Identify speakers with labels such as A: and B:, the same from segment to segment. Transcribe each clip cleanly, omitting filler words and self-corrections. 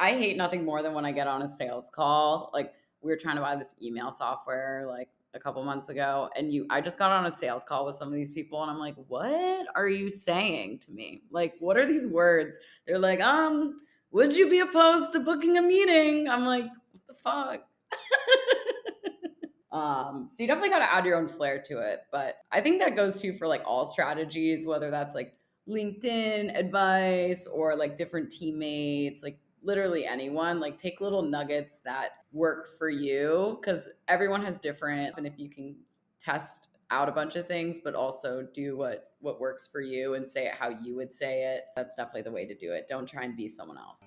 A: I hate nothing more than when I get on a sales call. Like we were trying to buy this email software like a couple months ago, and I just got on a sales call with some of these people, and I'm like, what are you saying to me? Like, what are these words? They're like, would you be opposed to booking a meeting? I'm like, what the fuck? So you definitely got to add your own flair to it. But I think that goes too for like all strategies, whether that's like LinkedIn advice or like different teammates, like literally anyone, like take little nuggets that work for you because everyone has different. And if you can test out a bunch of things, but also do what works for you and say it how you would say it, that's definitely the way to do it. Don't try and be someone else.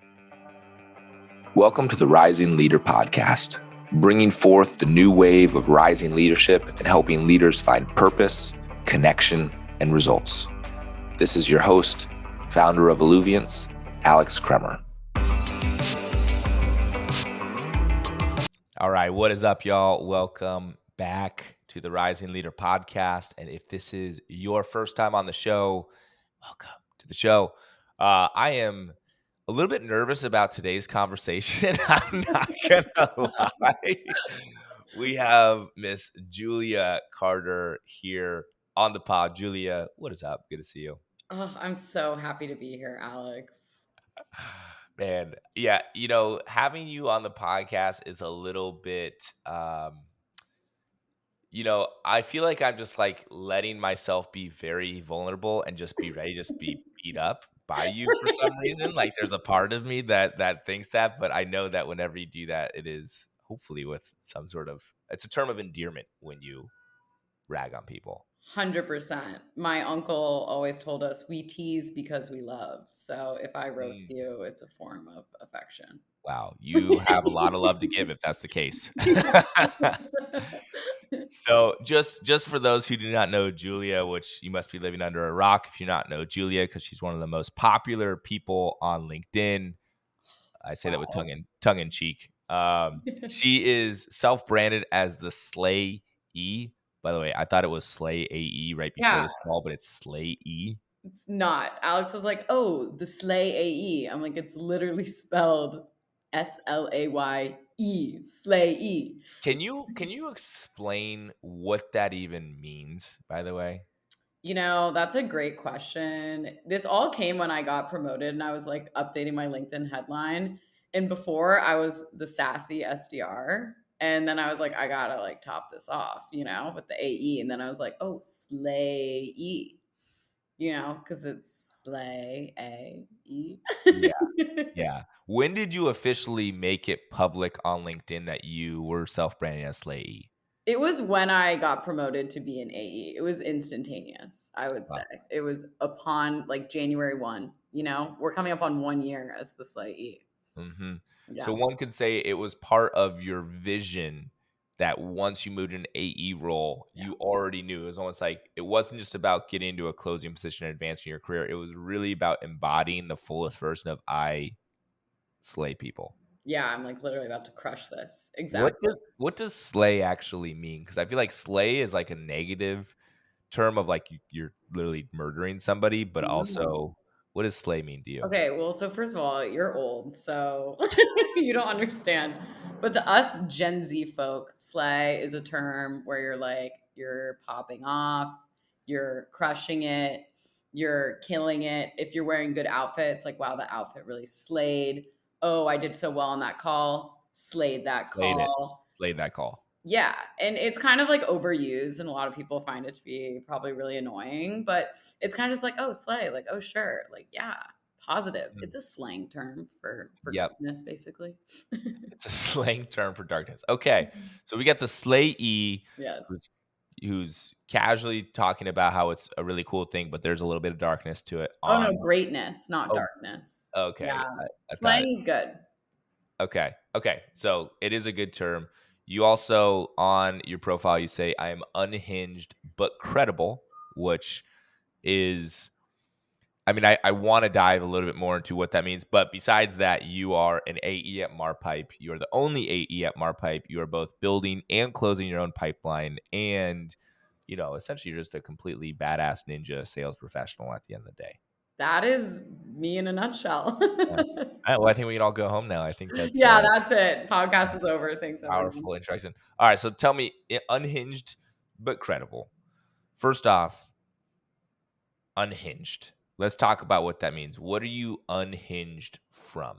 B: Welcome to the Rising Leader Podcast, bringing forth the new wave of rising leadership and helping leaders find purpose, connection, and results. This is your host, founder of Alluviance, Alex Kremer.
C: All right, what is up, y'all? Welcome back to the Rising Leader Podcast. And if this is your first time on the show, welcome to the show. I am a little bit nervous about today's conversation. I'm not gonna lie. We have Miss Julia Carter here on the pod. Julia, what is up? Good to see you.
A: Oh, I'm so happy to be here, Alex.
C: Man, yeah, having you on the podcast is a little bit, I feel like I'm just like letting myself be very vulnerable and just be ready, just be beat up by you for some reason. Like there's a part of me that thinks that, but I know that whenever you do that, it is hopefully with some sort of, it's a term of endearment when you rag on people.
A: 100%. My uncle always told us we tease because we love. So if I roast you, it's a form of affection.
C: Wow, you have a lot of love to give if that's the case. So just for those who do not know Julia, which you must be living under a rock if you not know Julia, because she's one of the most popular people on LinkedIn. I say that with tongue in cheek. She is self-branded as the Slay E. By the way, I thought it was Slay AE right before this call, but it's Slay E.
A: It's not. Alex was like, "Oh, the Slay AE." I'm like, "It's literally spelled SLAYE, Slay E."
C: Can you explain what that even means, by the way?
A: That's a great question. This all came when I got promoted and I was like updating my LinkedIn headline. And before I was the sassy SDR. And then I was like, I gotta like top this off, with the AE. And then I was like, oh, Slay E, because it's Slay AE.
C: Yeah. When did you officially make it public on LinkedIn that you were self-branding as Slay E?
A: It was when I got promoted to be an AE. It was instantaneous, I would say. It was upon like January 1, we're coming up on 1 year as the Slay E.
C: Mm-hmm.
A: Yeah.
C: So one could say it was part of your vision that once you moved in an AE role, you already knew. It was almost like it wasn't just about getting into a closing position and advancing your career. It was really about embodying the fullest version of I slay people.
A: Yeah, I'm like literally about to crush this. Exactly.
C: What does slay actually mean? Because I feel like slay is like a negative term of like you're literally murdering somebody, but also what does slay mean to you?
A: Okay, well, so first of all, you're old, so you don't understand. But to us Gen Z folk, slay is a term where you're popping off, you're crushing it, you're killing it. If you're wearing good outfits, like, wow, the outfit really slayed. Oh, I did so well on that call. Slayed that call.
C: Slayed that call.
A: Yeah. And it's kind of like overused, and a lot of people find it to be probably really annoying, but it's kind of just like, oh, slay, like, oh, sure. Like, yeah, positive. It's a slang term for darkness, basically.
C: It's a slang term for darkness. Okay. So we got the Slay E,
A: yes,
C: who's casually talking about how it's a really cool thing, but there's a little bit of darkness to it.
A: Oh, no, greatness, not darkness.
C: Okay.
A: Yeah. Slang is good.
C: Okay. So it is a good term. You also, on your profile, you say, I am unhinged but credible, which is, I mean, I want to dive a little bit more into what that means. But besides that, you are an AE at Marpipe. You are the only AE at Marpipe. You are both building and closing your own pipeline. And, essentially you're just a completely badass ninja sales professional at the end of the day.
A: that is me in a nutshell.
C: Yeah. All right, well, I think we can all go home now. I think that's
A: Yeah, that's it. Podcast is over. Thanks, everyone.
C: powerful introduction. All right, so tell me, unhinged but credible. First off, unhinged. Let's talk about what that means. What are you unhinged from?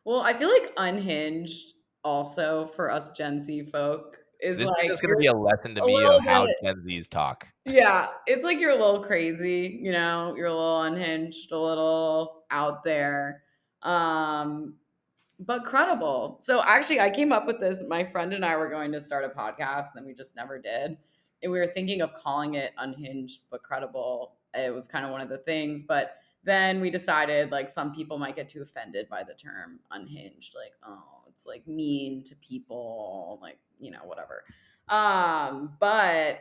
A: Well, I feel like unhinged also for us Gen Z folk is
C: This is
A: like
C: just going to
A: you're
C: be a lesson to
A: a
C: me of
A: little
C: how
A: bit,
C: Gen Zs talk.
A: yeah, it's like you're a little crazy, you're a little unhinged, a little out there. Um, but credible. So actually, I came up with this. My friend and I were going to start a podcast, then we just never did. And we were thinking of calling it Unhinged but Credible. It was kind of one of the things, but then we decided like some people might get too offended by the term unhinged, like, oh, it's like mean to people, like, whatever. But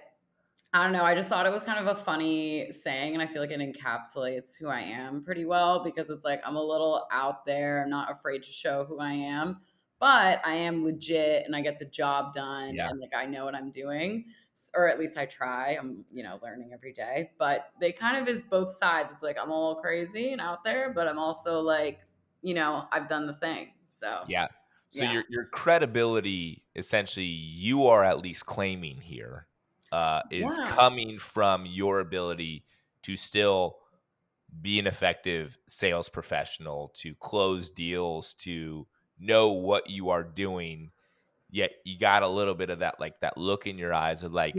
A: I don't know. I just thought it was kind of a funny saying, and I feel like it encapsulates who I am pretty well because it's like I'm a little out there. I'm not afraid to show who I am, but I am legit and I get the job done
C: Yeah.
A: and like I know what I'm doing, or at least I try. I'm, learning every day, but they kind of is both sides. It's like I'm a little crazy and out there, but I'm also like, I've done the thing. So,
C: Yeah. So
A: yeah.
C: your credibility, essentially, you are at least claiming here, is
A: Yeah.
C: coming from your ability to still be an effective sales professional, to close deals, to know what you are doing. Yet you got a little bit of that, like that look in your eyes of like,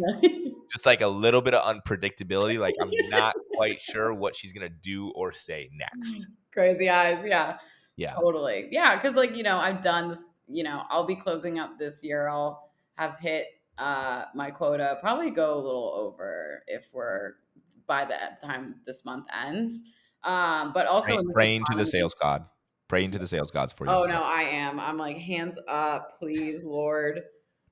C: just like a little bit of unpredictability. Like I'm not quite sure what she's gonna do or say next.
A: Crazy eyes. Yeah,
C: Yeah.
A: totally. Yeah, because like, I've done, I'll be closing out this year. I'll have hit my quota, probably go a little over if we're by the time this month ends. But also in this
C: Praying to the
A: economy.
C: sales god. Praying to the sales gods for you
A: Oh
C: on
A: no,
C: that.
A: I am. I'm like hands up, please, Lord.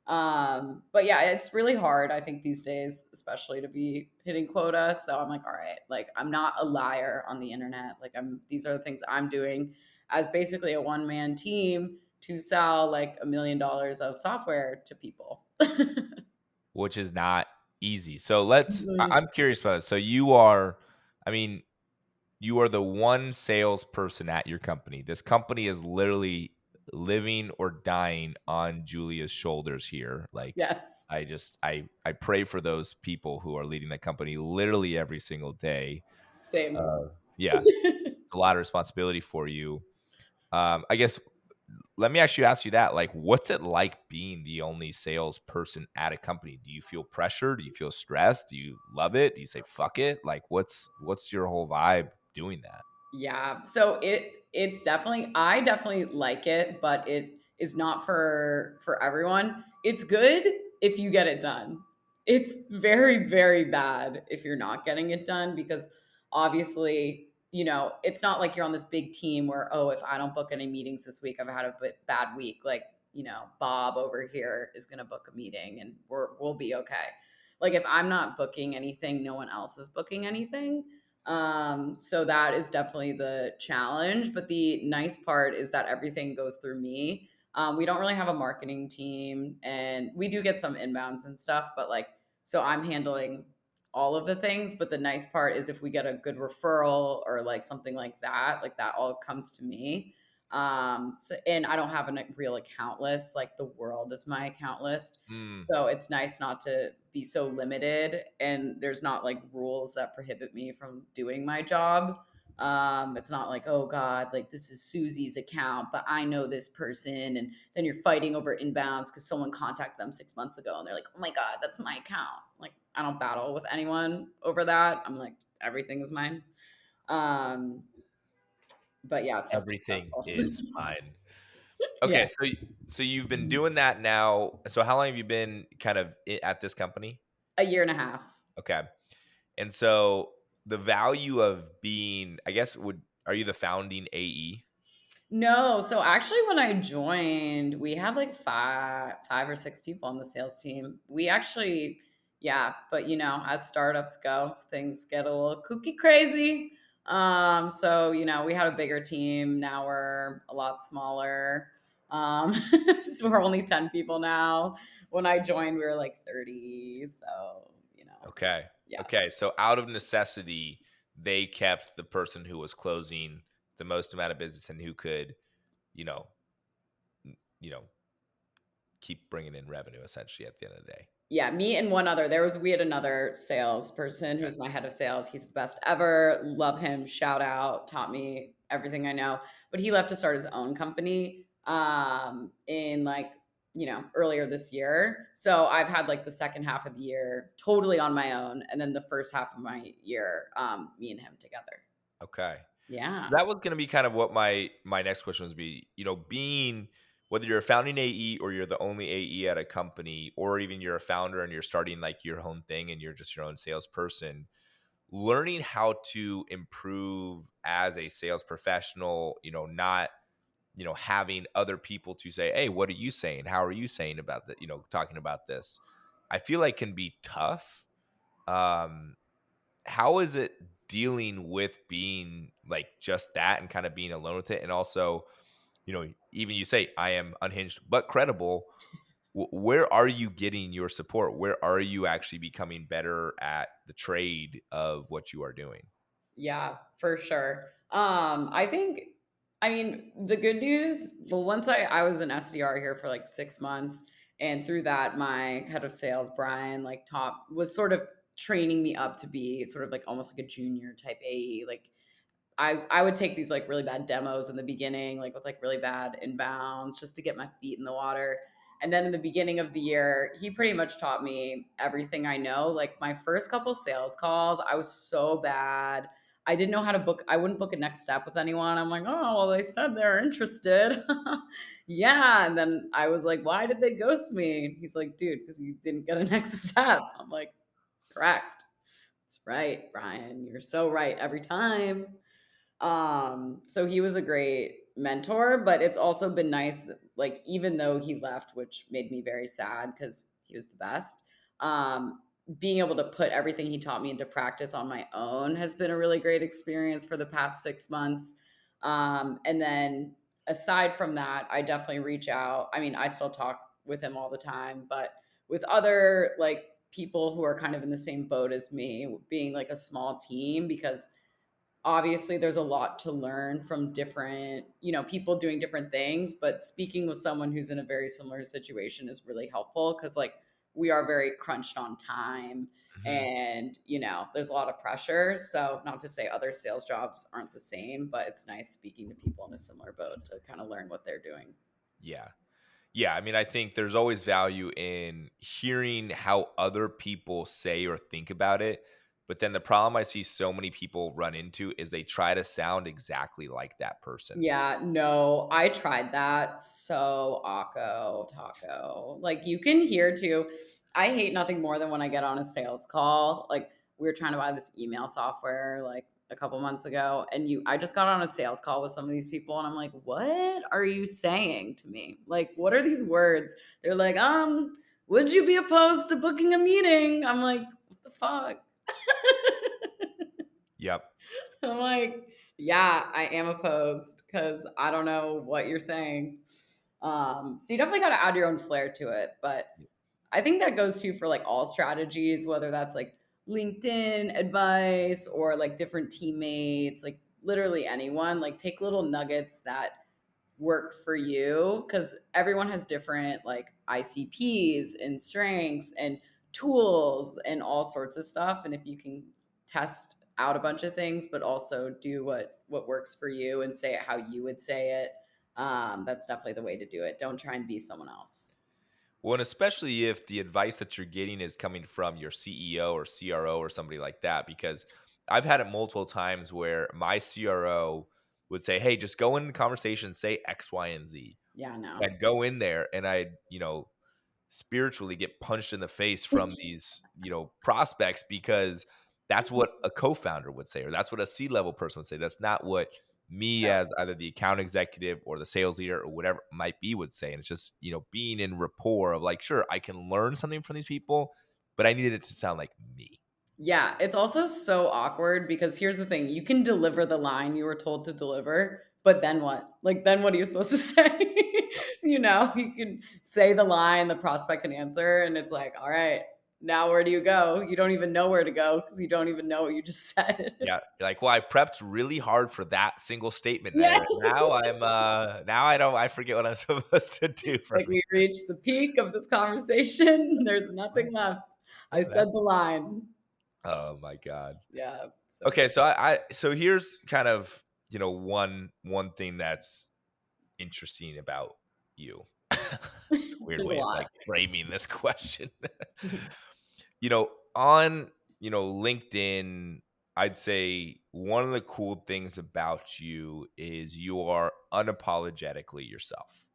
A: But yeah, it's really hard, I think, these days, especially to be hitting quota. So I'm like, all right, like I'm not a liar on the internet. Like these are the things I'm doing as basically a one-man team to sell like $1 million of software to people.
C: Which is not easy. So
A: Mhm.
C: I'm curious about it. So you are, I mean, you are the one salesperson at your company. This company is literally living or dying on Julia's shoulders here. Like
A: Yes,
C: I pray for those people who are leading the company literally every single day.
A: same.
C: Yeah, it's a lot of responsibility for you. I guess let me actually ask you that. Like, what's it like being the only salesperson at a company? Do you feel pressure? Do you feel stressed? Do you love it? Do you say fuck it? Like, what's your whole vibe doing that?
A: Yeah. So it's definitely, I definitely like it, but it is not for everyone. It's good if you get it done. It's very very bad if you're not getting it done because obviously, it's not like you're on this big team where, oh, if I don't book any meetings this week, I've had a bad week. Like, Bob over here is going to book a meeting and we'll be okay. Like if I'm not booking anything, no one else is booking anything. So that is definitely the challenge. But the nice part is that everything goes through me. We don't really have a marketing team and we do get some inbounds and stuff, but like, so I'm handling all of the things. But the nice part is if we get a good referral or like something like that all comes to me. And I don't have a real account list. Like the world is my account list.
C: Mm,
A: So it's nice not to be so limited and there's not like rules that prohibit me from doing my job. It's not like, oh God, like this is Susie's account, but I know this person. And then you're fighting over inbounds because someone contacted them 6 months ago and they're like, oh my God, that's my account. Like I don't battle with anyone over that. I'm like, everything is mine. Um, but yeah, it's definitely
C: everything
A: stressful.
C: is fine.
A: Yeah,
C: Okay, so you've been doing that now. So how long have you been kind of at this company?
A: a year and a half.
C: Okay, and so the value of being, I guess, would are you the founding AE?
A: No, so actually when I joined, we had like five or six people on the sales team. We actually, yeah, but as startups go, things get a little kooky crazy. So we had a bigger team. Now we're a lot smaller. So we're only 10 people now. When I joined, we were like 30. So,
C: Okay.
A: yeah.
C: Okay. So out of necessity, they kept the person who was closing the most amount of business and who could, you know, you know, keep bringing in revenue essentially at the end of the day.
A: Yeah, me and one other. We had another salesperson
C: Okay.
A: who's my head of sales. He's the best ever. Love him. Shout out. Taught me everything I know. But he left to start his own company in like, earlier this year. So I've had like the second half of the year totally on my own, and then the first half of my year, me and him together.
C: Okay. So
A: Yeah.
C: that was going to be kind of what my next question was be, being whether you're a founding AE or you're the only AE at a company, or even you're a founder and you're starting like your own thing and you're just your own salesperson, learning how to improve as a sales professional, not, having other people to say, hey, what are you saying? How are you saying about that? Talking about this, I feel like can be tough. Um, how is it dealing with being like just that and kind of being alone with it? And also, even you say, I am unhinged but credible. Where are you getting your support? Where are you actually becoming better at the trade of what you are doing?
A: Yeah, for sure. I mean, the good news, well, once I was an SDR here for like 6 months, and through that, my head of sales, Brian, like was sort of training me up to be sort of like almost like a junior type AE. Like I would take these like really bad demos in the beginning, like with like really bad inbounds, just to get my feet in the water. And then in the beginning of the year, he pretty much taught me everything I know. Like my first couple sales calls, I was so bad. I didn't know how to book. I wouldn't book a next step with anyone. I'm like, oh, well, they said they're interested. Yeah. And then I was like, why did they ghost me? He's like, dude, because you didn't get a next step. I'm like, correct. That's right, Brian. You're so right every time. So he was a great mentor, but it's also been nice, like, even though he left, which made me very sad because he was the best, um, being able to put everything he taught me into practice on my own has been a really great experience for the past 6 months. And then aside from that, I definitely reach out. I mean, I still talk with him all the time, but with other like people who are kind of in the same boat as me, being like a small team, because obviously there's a lot to learn from different people doing different things, but speaking with someone who's in a very similar situation is really helpful because like we are very crunched on time,
C: Mhm.
A: and there's a lot of pressure. So not to say other sales jobs aren't the same, but it's nice speaking to people in a similar boat to kind of learn what they're doing.
C: Yeah. Yeah, I mean, I think there's always value in hearing how other people say or think about it. But then the problem I see so many people run into is they try to sound exactly like that person.
A: Yeah, no, I tried that. So taco. Like you can hear too. I hate nothing more than when I get on a sales call. Like we were trying to buy this email software like a couple months ago, and I just got on a sales call with some of these people, and I'm like, what are you saying to me? Like, what are these words? They're like, would you be opposed to booking a meeting? I'm like, what the fuck?
C: Yep.
A: I'm like, yeah, I am opposed because I don't know what you're saying. So you definitely got to add your own flair to it. But I think that goes too for like all strategies, whether that's like LinkedIn advice or like different teammates, like literally anyone, like take little nuggets that work for you because everyone has different like ICPs and strengths and tools and all sorts of stuff. And if you can test out a bunch of things, but also do what works for you and say it how you would say it, that's definitely the way to do it. Don't try and be someone else.
C: Well, and especially if the advice that you're getting is coming from your CEO or CRO or somebody like that, because I've had it multiple times where my CRO would say, hey, just go in the conversation, say X, Y, and Z.
A: Yeah, no.
C: I'd go in there and I'd, spiritually get punched in the face from these, prospects because that's what a co-founder would say, or that's what a C-level person would say. That's not what me as either the account executive or the sales leader or whatever it might be would say. And it's just, being in rapport of like, sure, I can learn something from these people, but I needed it to sound like me.
A: Yeah, it's also so awkward because here's the thing, you can deliver the line you were told to deliver, but then what? Like, then what are you supposed to say? You can say the line, the prospect can answer, and it's like, all right, now where do you go? You don't even know where to go because you don't even know what you just said.
C: Yeah, like, well, I prepped really hard for that single statement
A: Yeah.
C: there. Now I forget what I'm supposed to do from
A: Like, we
C: here.
A: reached the peak of this conversation. There's nothing left. I
C: Yeah,
A: said the line.
C: oh my God.
A: Yeah, so
C: Okay,
A: funny.
C: so so here's kind of, one thing that's interesting about you. Weird
A: There's a
C: way of
A: lot.
C: like framing this question. On, LinkedIn, I'd say one of the cool things about you is you are unapologetically yourself.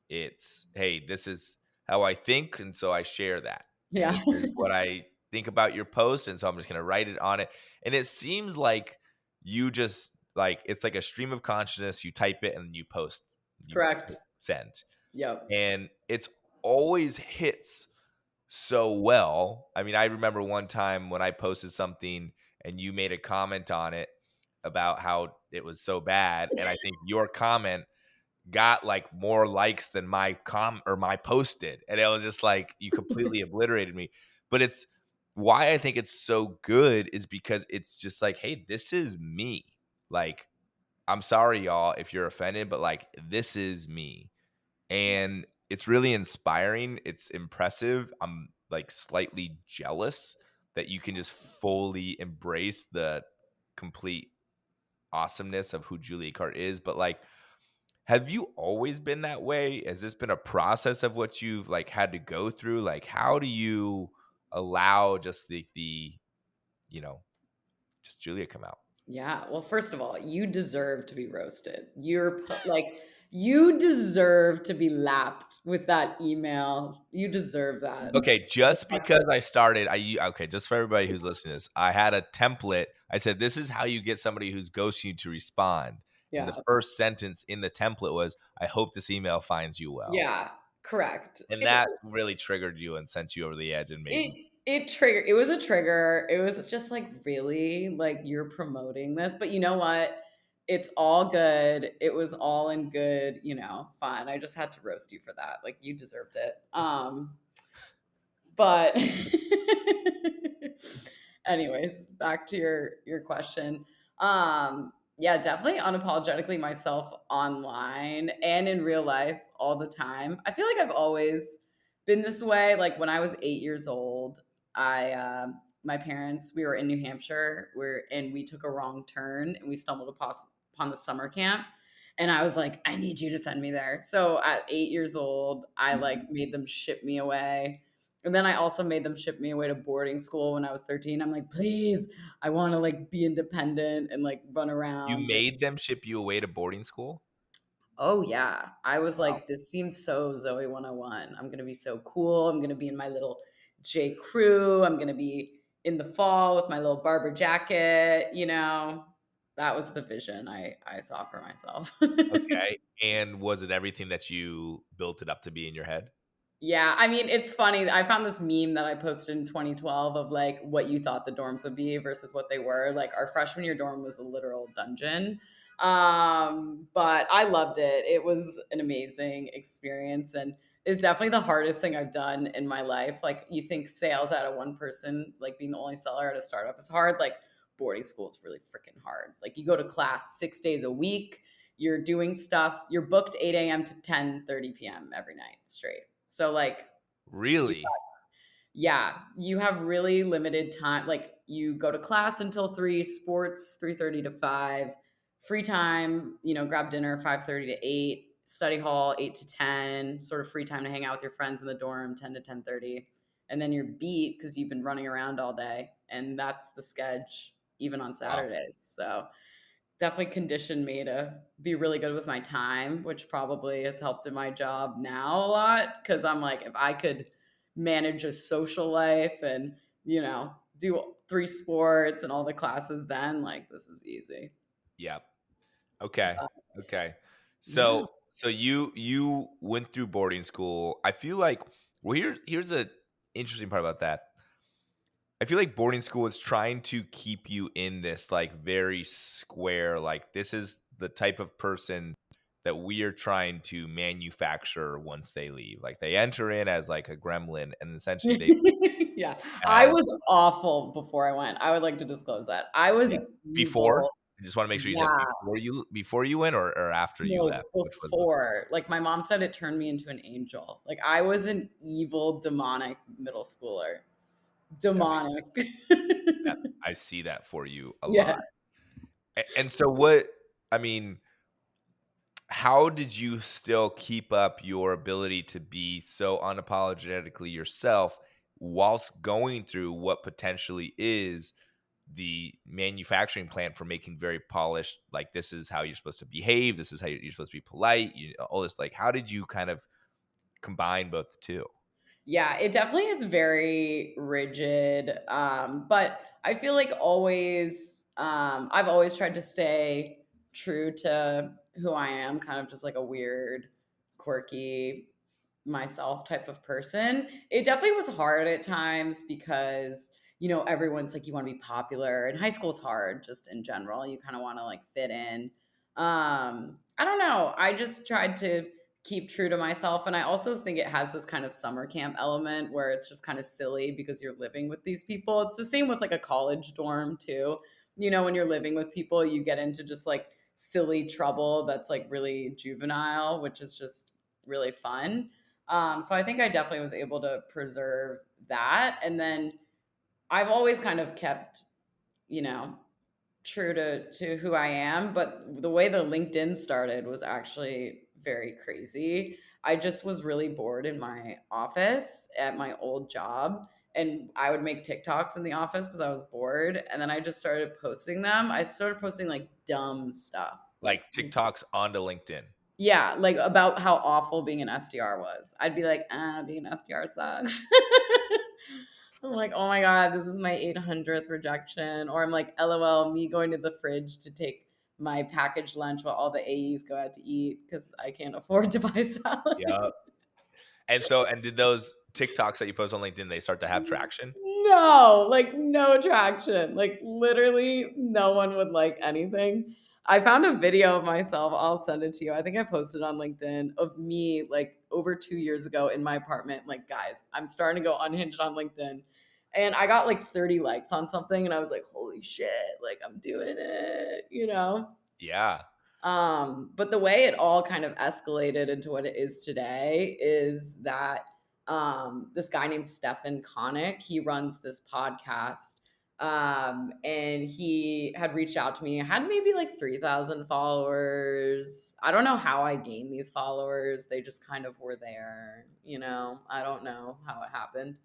C: It's, hey, this is how I think, and so I share that. And
A: Yeah.
C: this is what I think about your post, and so I'm just gonna write it on it. And it seems like you just like it's like a stream of consciousness. You type it and you post, you
A: Correct.
C: send.
A: Yep.
C: And it's always hits so well. I mean, I remember one time when I posted something and you made a comment on it about how it was so bad. And I think your comment got like more likes than my post did. And it was just like you completely obliterated me. But it's why I think it's so good is because it's just like, hey, this is me. Like, I'm sorry, y'all, if you're offended, but like this is me. And it's really inspiring. It's impressive. I'm like slightly jealous that you can just fully embrace the complete awesomeness of who Julia Cart is. But like, have you always been that way? Has this been a process of what you've like had to go through? Like, how do you allow just the you know, just Julia come out?
A: Yeah. Well, first of all, you deserve to be roasted. You deserve to be lapped with that email. You deserve that.
C: Okay, just because I started, okay, just for everybody who's listening to this, I had a template. I said, this is how you get somebody who's ghosting you to respond. And the
A: Yeah.
C: first sentence in the template was, I hope this email finds you well.
A: Yeah. Correct.
C: And that really triggered you and sent you over the edge and made
A: It triggered. It was a trigger. It was just like, really, like, you're promoting this, but you know what? It's all good. It was all in good, fun. I just had to roast you for that. Like, you deserved it. But anyways, back to your question. Yeah, definitely unapologetically myself online and in real life all the time. I feel like I've always been this way. Like, when I was 8 years old, my parents, we were in New Hampshire, and we took a wrong turn and we stumbled upon the summer camp. And I was like, I need you to send me there. So at 8 years old, I like made them ship me away. And then I also made them ship me away to boarding school when I was 13. I'm like, please, I want to like be independent and like run
C: you
A: around. Like,
C: made them ship you away to boarding school?
A: oh yeah. I was
C: Wow.
A: like, this seems so Zoe 101. I'm gonna be so cool. I'm gonna be in my little J. Crew. I'm gonna be in the fall with my little Barber jacket. That was the vision I saw for myself.
C: Okay. And was it everything that you built it up to be in your head?
A: Yeah, I mean, it's funny. I found this meme that I posted in 2012 of like what you thought the dorms would be versus what they were. Like, our freshman year dorm was a literal dungeon. But I loved it. It was an amazing experience, and it's definitely the hardest thing I've done in my life. Like, you think sales out of one person, like being the only seller at a startup is hard. Like, boarding school is really freaking hard. Like, you go to class 6 days a week, you're doing stuff, you're booked 8 a.m. to 10:30 p.m. every night straight. So like,
C: Really?
A: yeah, you have really limited time. Like, you go to class until 3, sports 3:30 to 5, free time, grab dinner 5:30 to 8, study hall 8 to 10, sort of free time to hang out with your friends in the dorm 10 to 10:30. And then you're beat because you've been running around all day. And that's the schedule even on
C: Wow.
A: Saturdays. So definitely conditioned me to be really good with my time, which probably has helped in my job now a lot. Cause I'm like, if I could manage a social life and, do 3 sports and all the classes, then like, this is easy.
C: Yep. Okay.
A: Uh,
C: Okay.
A: yeah.
C: So you went through boarding school. I feel like, well, here's the interesting part about that. I feel like boarding school is trying to keep you in this like very square, like this is the type of person that we are trying to manufacture once they leave. Like they enter in as like a gremlin and essentially they
A: Yeah. I
C: as
A: was awful before I went. I would like to disclose that. I was
C: yeah. Before,
A: evil.
C: I just want to make sure you said
A: Yeah.
C: before you went or after you
A: No,
C: left. Which was
A: before. Like my mom said it turned me into an angel. Like I was an evil, demonic middle schooler.
C: that makes
A: Demonic.
C: that I see that for you a lot.
A: Yes.
C: And so what I mean, how did you still keep up your ability to be so unapologetically yourself whilst going through what potentially is the manufacturing plant for making very polished, like this is how you're supposed to behave, this is how you're supposed to be polite, all this, like how did you kind of combine both the two?
A: Yeah, it definitely is very rigid. But I feel like I've always tried to stay true to who I am, kind of just like a weird, quirky myself type of person. It definitely was hard at times because, everyone's like, you want to be popular, and high school's hard just in general. You kind of want to like fit in. I don't know. I just tried to keep true to myself. And I also think it has this kind of summer camp element where it's just kind of silly because you're living with these people. It's the same with like a college dorm too. When you're living with people, you get into just like silly trouble that's like really juvenile, which is just really fun. So I think I definitely was able to preserve that. And then I've always kind of kept, you know, true to who I am, but the way the LinkedIn started was actually very crazy. I just was really bored in my office at my old job, and I would make TikToks in the office because I was bored, and then I just started posting them. I started posting like dumb stuff,
C: Like TikToks onto LinkedIn.
A: yeah, like about how awful being an SDR was. I'd be like, being an SDR sucks. I'm like, oh my God, this is my 800th rejection. Or I'm like, LOL, me going to the fridge to take my packaged lunch while all the AEs go out to eat because I can't afford to buy salad.
C: Yeah. And did those TikToks that you post on LinkedIn, they start to have traction?
A: No, like no traction. Like literally no one would like anything. I found a video of myself. I'll send it to you. I think I posted on LinkedIn of me like over 2 years ago in my apartment. Like, guys, I'm starting to go unhinged on LinkedIn. And I got like 30 likes on something. And I was like, holy shit, like I'm doing it.
C: Yeah.
A: But the way it all kind of escalated into what it is today is that this guy named Stefan Connick, he runs this podcast. And he had reached out to me. I had maybe like 3,000 followers. I don't know how I gained these followers. They just kind of were there. I don't know how it happened.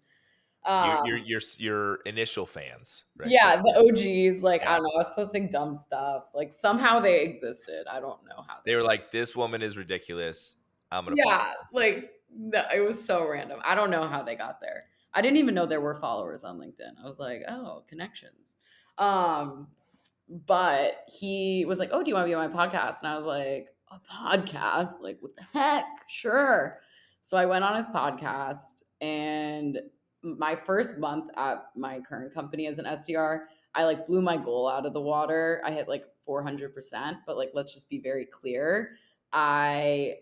A: Um,
C: Your initial fans, right?
A: yeah, the OGs, like, I
C: Yeah.
A: don't know, I was posting dumb stuff. Like, somehow they existed. I don't know how they
C: They were
A: did.
C: like, this woman is ridiculous. I'm gonna follow.
A: Yeah, like, no, it was so random. I don't know how they got there. I didn't even know there were followers on LinkedIn. I was like, "Oh, connections." Um, but he was like, "Oh, do you wanna be on my podcast?" And I was like, "A podcast? Like, what the heck? Sure." So I went on his podcast, and my first month at my current company as an SDR, I like blew my goal out of the water. I hit like 400%, but like let's just be very clear. I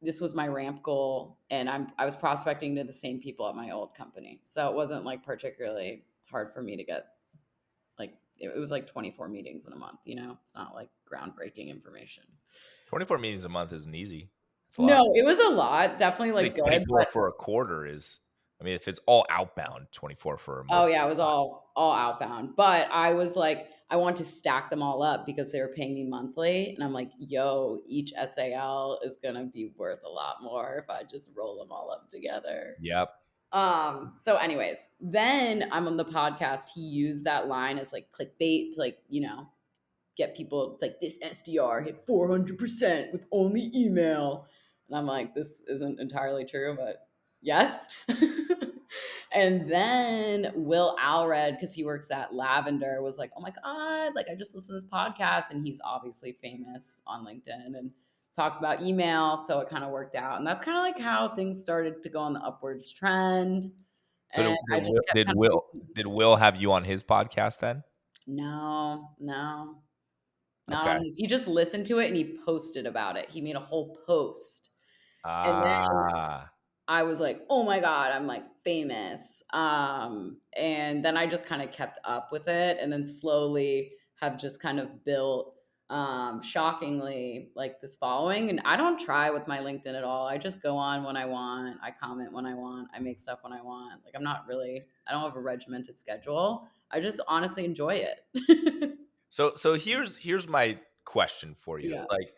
A: This was my ramp goal, and I was prospecting to the same people at my old company. So it wasn't like particularly hard for me to get like it was like 24 meetings in a month. It's not like groundbreaking information.
C: 24 meetings a month isn't easy. It's a lot.
A: No, it was a lot, definitely like
C: Like
A: good,
C: 24
A: but
C: for a quarter is, I mean, if it's all outbound, 24 for a
A: oh
C: month.
A: yeah, it was all outbound. But I was like, I want to stack them all up because they were paying me monthly. And I'm like, yo, each SAL is gonna be worth a lot more if I just roll them all up together.
C: Yep.
A: So anyways, then I'm on the podcast. He used that line as like clickbait to like, get people. It's like this SDR hit 400% with only email. And I'm like, this isn't entirely true, but yes. And then Will Alred, because he works at Lavender, was like, oh my God, like I just listened to this podcast. And he's obviously famous on LinkedIn and talks about email. So it kind of worked out. And that's kind of like how things started to go on the upwards trend.
C: So
A: And I just kept kind of,
C: Did Will have you on his podcast then?
A: no, no. not
C: Okay.
A: on his, he just listened to it and he posted about it. He made a whole post. And then
C: Ah,
A: I was like, "Oh my god, I'm like famous." And then I just kind of kept up with it and then slowly have just kind of built shockingly like this following. And I don't try with my LinkedIn at all. I just go on when I want, I comment when I want, I make stuff when I want. Like I don't have a regimented schedule. I just honestly enjoy it.
C: so here's my question for you. It's
A: Yeah.
C: like,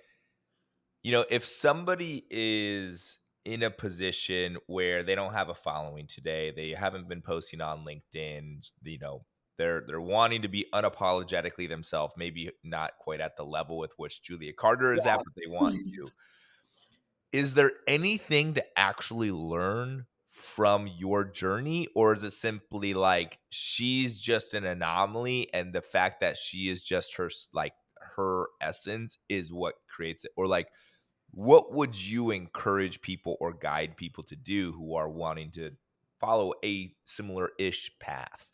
C: if somebody is in a position where they don't have a following today, they haven't been posting on LinkedIn, they're wanting to be unapologetically themselves, maybe not quite at the level with which Julia Carter is at, but they want to. Is there anything to actually learn from your journey, or is it simply like she's just an anomaly and the fact that she is just her essence is what creates it? Or like, what would you encourage people or guide people to do who are wanting to follow a similar-ish path?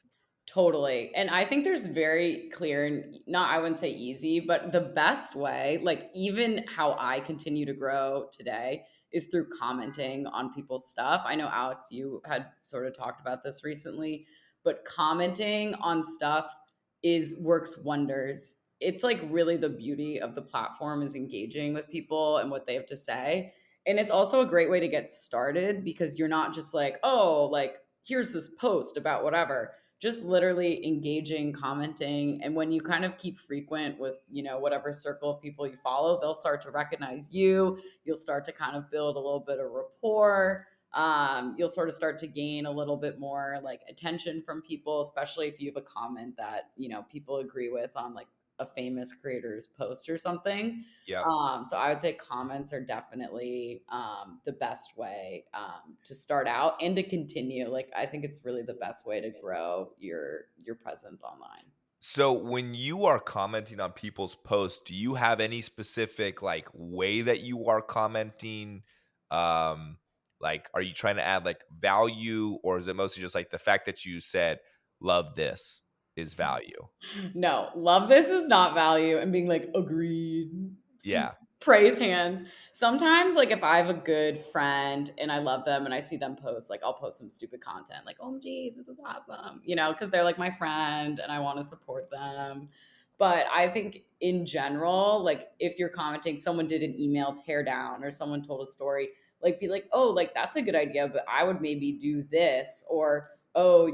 A: Totally. And I think there's very clear and not, I wouldn't say easy, but the best way, like even how I continue to grow today is through commenting on people's stuff. I know, Alex, you had sort of talked about this recently, but commenting on stuff is works wonders. It's like really the beauty of the platform is engaging with people and what they have to say. And it's also a great way to get started because you're not just like, oh, like here's this post about whatever, just literally engaging, commenting. And when you kind of keep frequent with, whatever circle of people you follow, they'll start to recognize you. You'll start to kind of build a little bit of rapport. You'll sort of start to gain a little bit more like attention from people, especially if you have a comment that, people agree with on like a famous creator's post or something.
C: Yep.
A: So I would say comments are definitely the best way to start out and to continue. Like I think it's really the best way to grow your presence online.
C: So when you are commenting on people's posts, do you have any specific like way that you are commenting? Um, like, are you trying to add like value, or is it mostly just like the fact that you said love this is value?
A: No, love this is not value and being like agreed.
C: Yeah.
A: Praise hands. Sometimes like if I have a good friend and I love them and I see them post, like I'll post some stupid content like, oh gee, this is awesome, because they're like my friend and I want to support them. But I think in general, like if you're commenting, someone did an email tear down or someone told a story, like be like, oh, like that's a good idea, but I would maybe do this, or oh,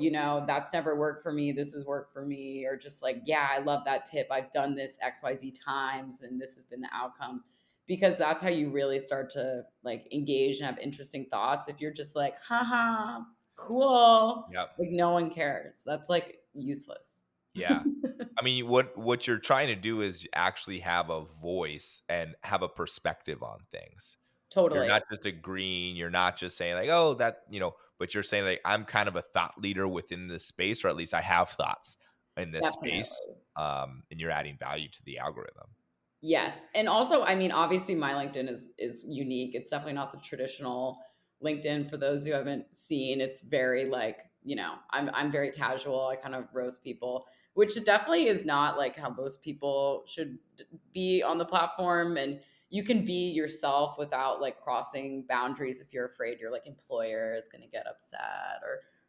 A: that's never worked for me. This has worked for me. Or just like, yeah, I love that tip. I've done this XYZ times and this has been the outcome. Because that's how you really start to like engage and have interesting thoughts. If you're just like, haha, cool,
C: Yep.
A: like no one cares. That's like useless.
C: Yeah. I mean, what you're trying to do is actually have a voice and have a perspective on things. You're
A: Totally.
C: not just agreeing, you're not just saying like, "Oh, but you're saying like, "I'm kind of a thought leader within this space," or at least I have thoughts in this space,
A: Definitely.
C: and you're adding value to the algorithm.
A: Yes. And also, I mean, obviously my LinkedIn is unique. It's definitely not the traditional LinkedIn for those who haven't seen. It's very like, I'm very casual. I kind of roast people, which definitely is not like how most people should be on the platform. And you can be yourself without like crossing boundaries if you're afraid your like employer is going to get upset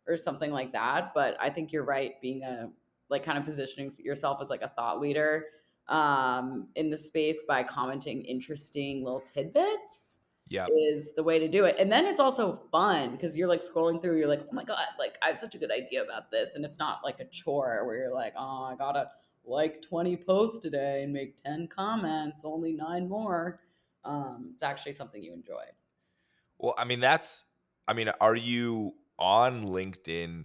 A: or something like that. But I think you're right, being a like kind of positioning yourself as like a thought leader in the space by commenting interesting little tidbits
C: Yep.
A: is the way to do it. And then it's also fun because you're like scrolling through, you're like, oh my God, like I have such a good idea about this. And it's not like a chore where you're like, oh, I gotta like 20 posts today and make 10 comments, only 9 more. It's actually something you enjoy.
C: Well, are you on LinkedIn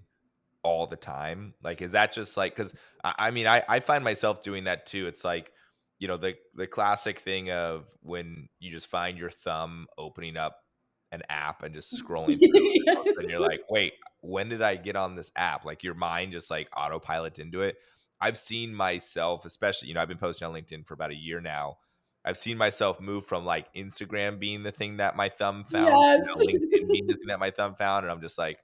C: all the time? Like, is that just like, because I find myself doing that too. It's like, the classic thing of when you just find your thumb opening up an app and just scrolling through, and all of a sudden
A: Yes.
C: you're like, wait, when did I get on this app? Like your mind just like autopilot into it. I've seen myself, especially, I've been posting on LinkedIn for about a year now. I've seen myself move from like Instagram being the thing that my thumb found,
A: Yes.
C: LinkedIn being the thing that my thumb found. And I'm just like,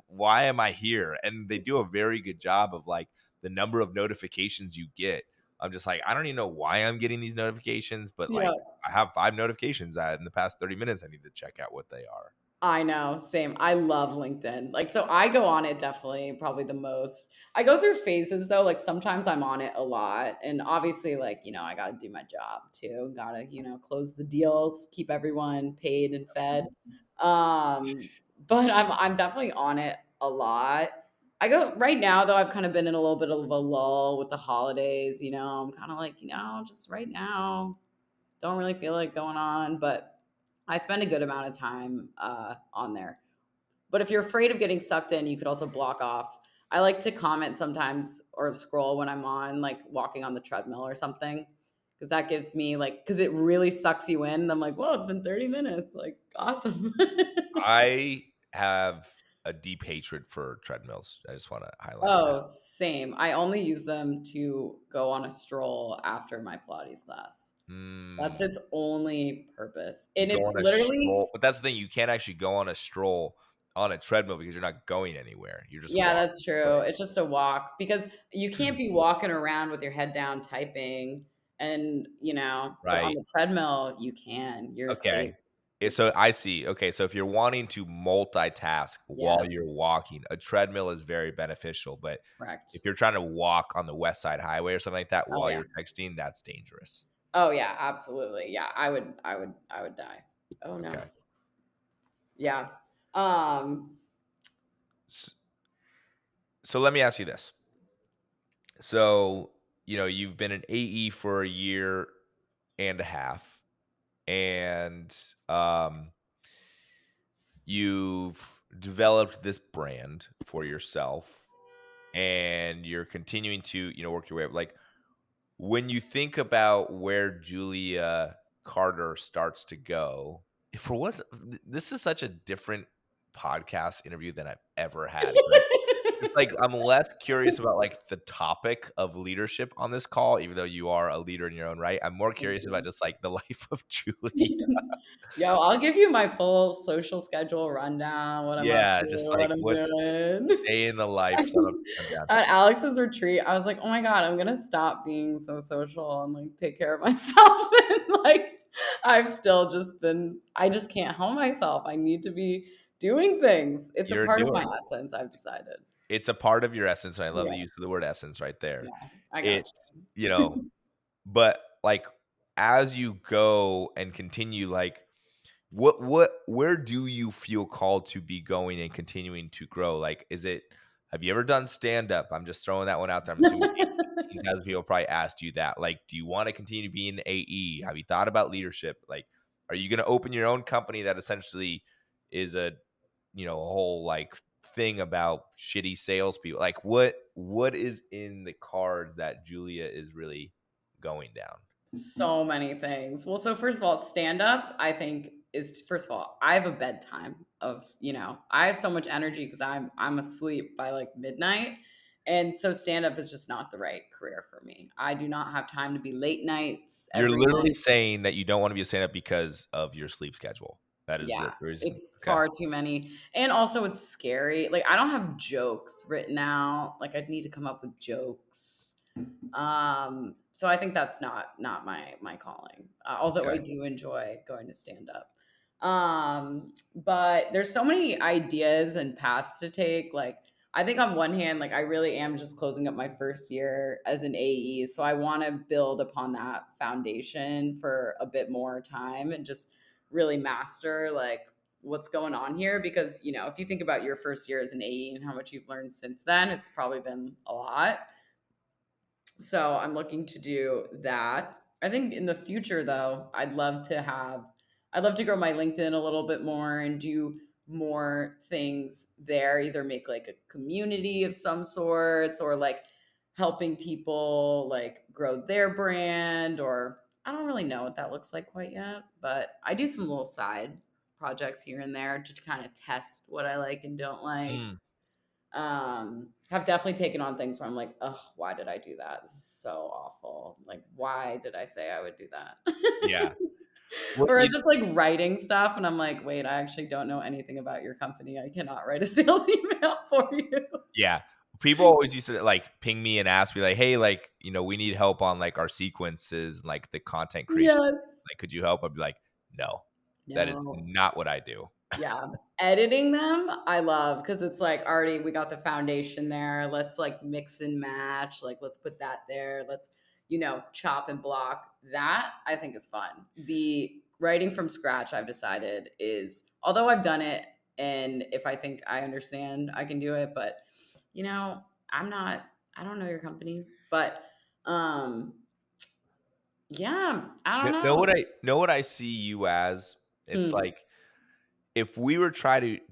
C: why am I here? And they do a very good job of like the number of notifications you get I'm just like, I don't even know why I'm getting these notifications, but
A: Yeah.
C: like I have 5 notifications that in the past 30 minutes I need to check out what they are.
A: I know, same. I love LinkedIn. Like, so I go on it definitely, probably the most. I go through phases though. Like, sometimes I'm on it a lot. And obviously, like, I got to do my job too. Got to, close the deals, keep everyone paid and fed. But I'm definitely on it a lot. I go right now though, I've kind of been in a little bit of a lull with the holidays. I'm kind of like, just right now, don't really feel like going on, but I spend a good amount of time on there. But if you're afraid of getting sucked in, you could also block off. I like to comment sometimes or scroll when I'm on, like walking on the treadmill or something, because that gives me because it really sucks you in. And I'm like, whoa, it's been 30 minutes. Like, awesome.
C: I have a deep hatred for treadmills. I just want to highlight that.
A: Oh, same. I only use them to go on a stroll after my Pilates class. That's
C: Mm,
A: its only purpose. And
C: go
A: it's
C: on a
A: literally
C: stroll, but that's the thing. You can't actually go on a stroll on a treadmill because you're not going anywhere. You're just
A: Yeah,
C: walking
A: that's true.
C: away.
A: It's just a walk because you can't be walking around with your head down typing and, but on
C: Right.
A: the treadmill, you can. You're safe.
C: Okay.
A: You're
C: So
A: safe.
C: I see. Okay. So if you're wanting to multitask while
A: Yes,
C: you're walking, a treadmill is very beneficial. But
A: correct.
C: if you're trying to walk on the West Side Highway or something like that
A: Oh
C: while
A: yeah.
C: you're texting, that's dangerous.
A: Oh yeah, absolutely. Yeah, I would die. Oh no.
C: Okay.
A: Yeah. Um
C: S- So let me ask you this. So, you've been an AE for a year and a half, and you've developed this brand for yourself, and you're continuing to, work your way up. Like, when you think about where Julia Carter starts to go, if it was this is such a different podcast interview than I've ever had. It's like I'm less curious about like the topic of leadership on this call, even though you are a leader in your own right. I'm more
A: Thank
C: curious about
A: you.
C: just like the life of Julia.
A: Yo, I'll give you my full social schedule rundown, what I'm up
C: Yeah,
A: to,
C: just
A: what
C: like
A: I'm
C: what's
A: doing.
C: day in the life son of sundown.
A: At Alex's retreat, I was like, "Oh my god, I'm gonna stop being so social and like take care of myself." And I've still just been, I just can't help myself. I need to be doing things. It's a
C: You're
A: part of my
C: doing it.
A: essence. I've decided.
C: It's a part of your essence, and I love
A: Yeah,
C: the use of the word essence right there.
A: yeah, I got
C: It's,
A: you.
C: but like as you go and continue, like where do you feel called to be going and continuing to grow? Like, have you ever done stand up? I'm just throwing that one out there. I'm assuming 15,000 people probably asked you that. Like, do you want to continue to be in AE? Have you thought about leadership? Like, are you going to open your own company that essentially is a whole like thing about shitty salespeople? Like, what is in the cards that Julia is really going down?
A: So many things. Well, so first of all, stand up, I think is first of all, I have a bedtime of, I have so much energy because I'm asleep by like midnight. And so stand up is just not the right career for me. I do not have time to be late nights
C: You're
A: every
C: literally
A: night.
C: saying that you don't want to be a stand-up because of your sleep schedule. That is
A: Yeah,
C: the reason.
A: it's
C: Okay.
A: far too many. And also it's scary. Like I don't have jokes written out. Like I'd need to come up with jokes. So I think that's not my calling. Although I
C: Okay.
A: do enjoy going to stand up. But there's so many ideas and paths to take. Like I think on one hand, like I really am just closing up my first year as an AE. So I want to build upon that foundation for a bit more time and just really master like what's going on here because if you think about your first year as an AE and how much you've learned since then, it's probably been a lot. So I'm looking to do that. I think in the future though, I'd love to grow my LinkedIn a little bit more and do more things there, either make like a community of some sorts or like helping people like grow their brand or I don't really know what that looks like quite yet, but I do some little side projects here and there to kind of test what I like and don't like.
C: Mm,
A: Have definitely taken on things where I'm like, oh, why did I do that? This is so awful. Like, why did I say I would do that?
C: yeah. Well,
A: Or it's just like writing stuff, and I'm like, wait, I actually don't know anything about your company. I cannot write a sales email for you.
C: yeah. people always used to like ping me and ask me like, hey, like, we need help on like our sequences, and, like the content creation.
A: Yes.
C: Like, could you help? I'd be like, no, that is
A: No.
C: not what I do.
A: Yeah. Editing them, I love because it's like already we got the foundation there. Let's like mix and match. Like, let's put that there. Let's, chop and block. That I think is fun. The writing from scratch, I've decided although I've done it and if I think I understand, I can do it. But, I'm not, I don't know your company, but um, yeah, I don't know.
C: Know what I see you as? It's
A: Hmm.
C: like if we were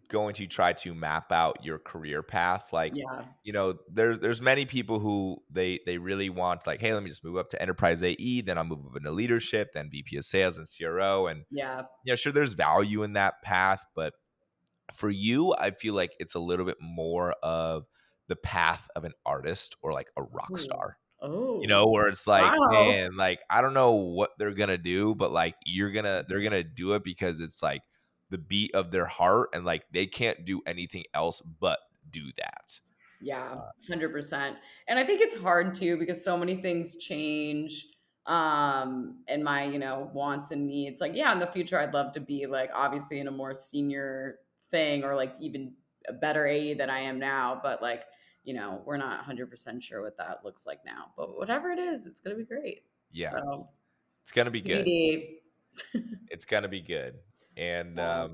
C: going to try to map out your career path, like,
A: Yeah.
C: there's many people who they really want like, hey, let me just move up to enterprise AE, then I'll move up into leadership, then VP of sales and CRO. And
A: Yeah.
C: sure, there's value in that path, but for you, I feel like it's a little bit more of the path of an artist or like a rock
A: Ooh.
C: star,
A: Oh,
C: where it's like,
A: wow.
C: man, like, I don't know what they're gonna do, but like they're gonna do it because it's like the beat of their heart, and like they can't do anything else but do that.
A: Yeah,
C: Uh,
A: 100%. And I think it's hard too because so many things change and my, wants and needs. Like, yeah, in the future I'd love to be like obviously in a more senior thing or like even a better AE than I am now, but like, we're not 100% sure what that looks like now. But whatever it is, it's going to be great.
C: yeah,
A: So,
C: it's gonna be good.
A: TBD.
C: It's gonna be good. And
A: Yeah.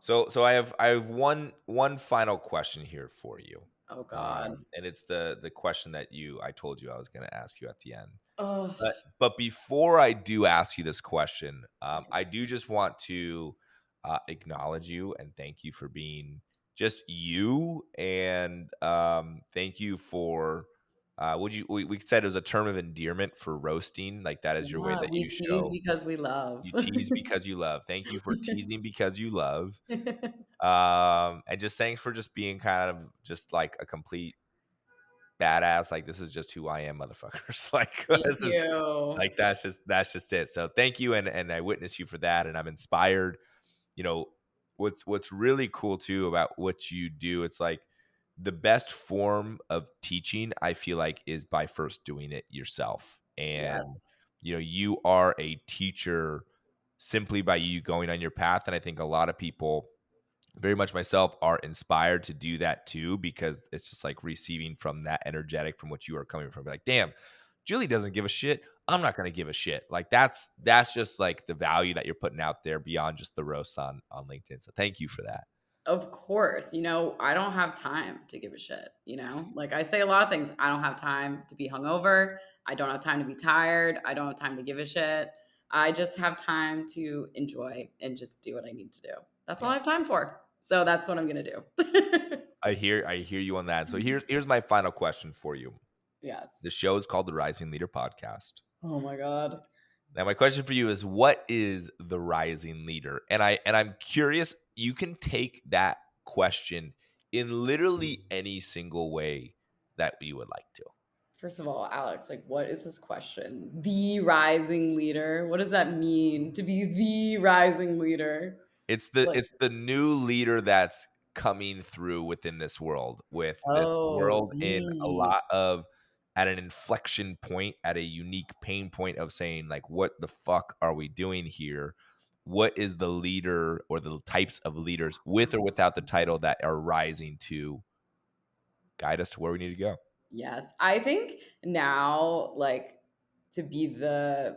C: so I have one final question here for you.
A: Oh God.
C: And it's the question that I told you I was gonna ask you at the end.
A: Oh,
C: But before I do ask you this question, I do just want to acknowledge you and thank you for being just you, and thank you for would you we said it was a term of endearment for roasting, like that is your way
A: yeah.
C: that
A: We
C: you
A: tease
C: show
A: because we love.
C: you tease because you love. Thank you for teasing because you love. And just thanks for just being kind of just like a complete badass. Like, this is just who I am, motherfuckers. Like,
A: Thank
C: this is
A: you.
C: like, that's just it. So thank you, and I witness you for that, and I'm inspired. You know, what's really cool too about what you do, it's like the best form of teaching, I feel like, is by first doing it yourself. And
A: Yes.
C: you are a teacher simply by you going on your path. And I think a lot of people, very much myself, are inspired to do that too, because it's just like receiving from that energetic from what you are coming from. Like, damn, Julie doesn't give a shit. I'm not going to give a shit. Like, that's just like the value that you're putting out there beyond just the roast on LinkedIn. So thank you for that.
A: Of course. I don't have time to give a shit. Like I say a lot of things. I don't have time to be hungover. I don't have time to be tired. I don't have time to give a shit. I just have time to enjoy and just do what I need to do. That's all
C: Yeah.
A: I have time for. So that's what I'm going to do.
C: I hear you on that. So here's my final question for you. The
A: Yes.
C: show is called the Rising Leader Podcast.
A: Oh my God.
C: Now, my question for you is, what is the rising leader? And I'm curious, you can take that question in literally any single way that you would like to.
A: First of all, Alex, like, what is this question? The rising leader? What does that mean to be the rising leader?
C: It's the
A: Like,
C: it's the new leader that's coming through within with this
A: oh,
C: world in a
A: the.
C: lot of at an inflection point, at a unique pain point of saying, like, what the fuck are we doing here? What is the leader or the types of leaders with or without the title that are rising to guide us to where we need to go?
A: Yes. I think now, like, to be the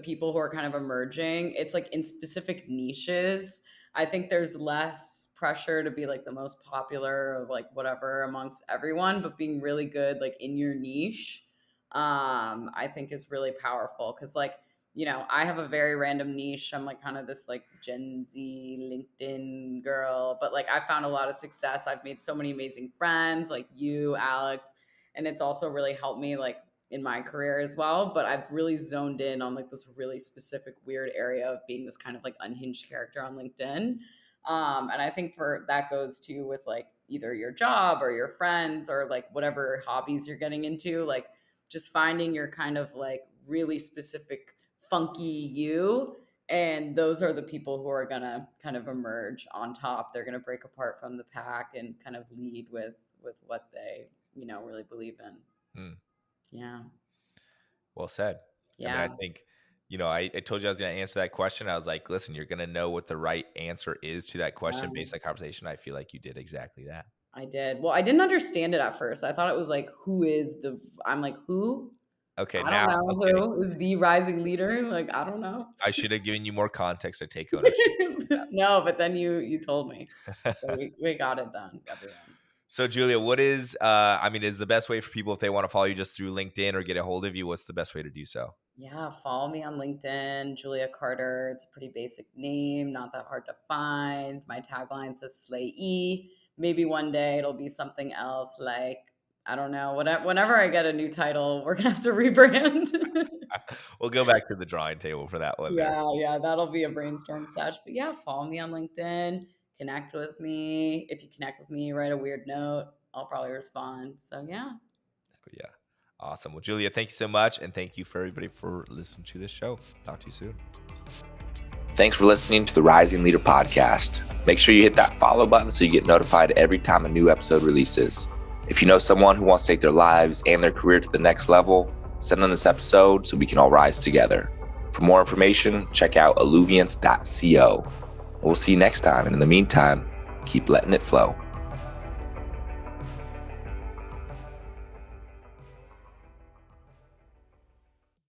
A: people who are kind of emerging, it's like in specific niches. I think there's less pressure to be like the most popular of like whatever amongst everyone, but being really good like in your niche, I think is really powerful. Cause like, I have a very random niche. I'm like kind of this like Gen Z LinkedIn girl, but like I found a lot of success. I've made so many amazing friends like you, Alex, and it's also really helped me like in my career as well. But I've really zoned in on like this really specific weird area of being this kind of like unhinged character on LinkedIn. And I think for that goes to with like either your job or your friends or like whatever hobbies you're getting into, like just finding your kind of like really specific funky you. And those are the people who are gonna kind of emerge on top. They're gonna break apart from the pack and kind of lead with what they really believe in.
C: Mm.
A: Yeah.
C: Well said. I mean,
A: Yeah.
C: I think, I told you I was going to answer that question. I was like, listen, you're going to know what the right answer is to that question based on the conversation. I feel like you did exactly that.
A: I did. Well, I didn't understand it at first. I thought it was like, I'm like, who?
C: Okay,
A: I don't know
C: okay.
A: who is the rising leader. Like, I don't know.
C: I should have given you more context to take ownership of
A: No, but then you told me. So
C: that.
A: we got it done, everyone.
C: So Julia, what is, is the best way for people if they want to follow you just through LinkedIn or get a hold of you? What's the best way to do so?
A: Yeah, follow me on LinkedIn, Julia Carter. It's a pretty basic name, not that hard to find. My tagline says Slay E. Maybe one day it'll be something else, like, I don't know. Whenever I get a new title, we're gonna have to rebrand.
C: We'll go back to the drawing table for that one there.
A: Yeah, that'll be a brainstorm sesh. But yeah, follow me on LinkedIn, connect with me. If you connect with me, write a weird note. I'll probably respond. So yeah.
C: Yeah. Awesome. Well, Julia, thank you so much. And thank you for everybody for listening to this show. Talk to you soon.
B: Thanks for listening to the Rising Leader Podcast. Make sure you hit that follow button so you get notified every time a new episode releases. If you know someone who wants to take their lives and their career to the next level, send them this episode so we can all rise together. For more information, check out alluviance.co. We'll see you next time. And in the meantime, keep letting it flow.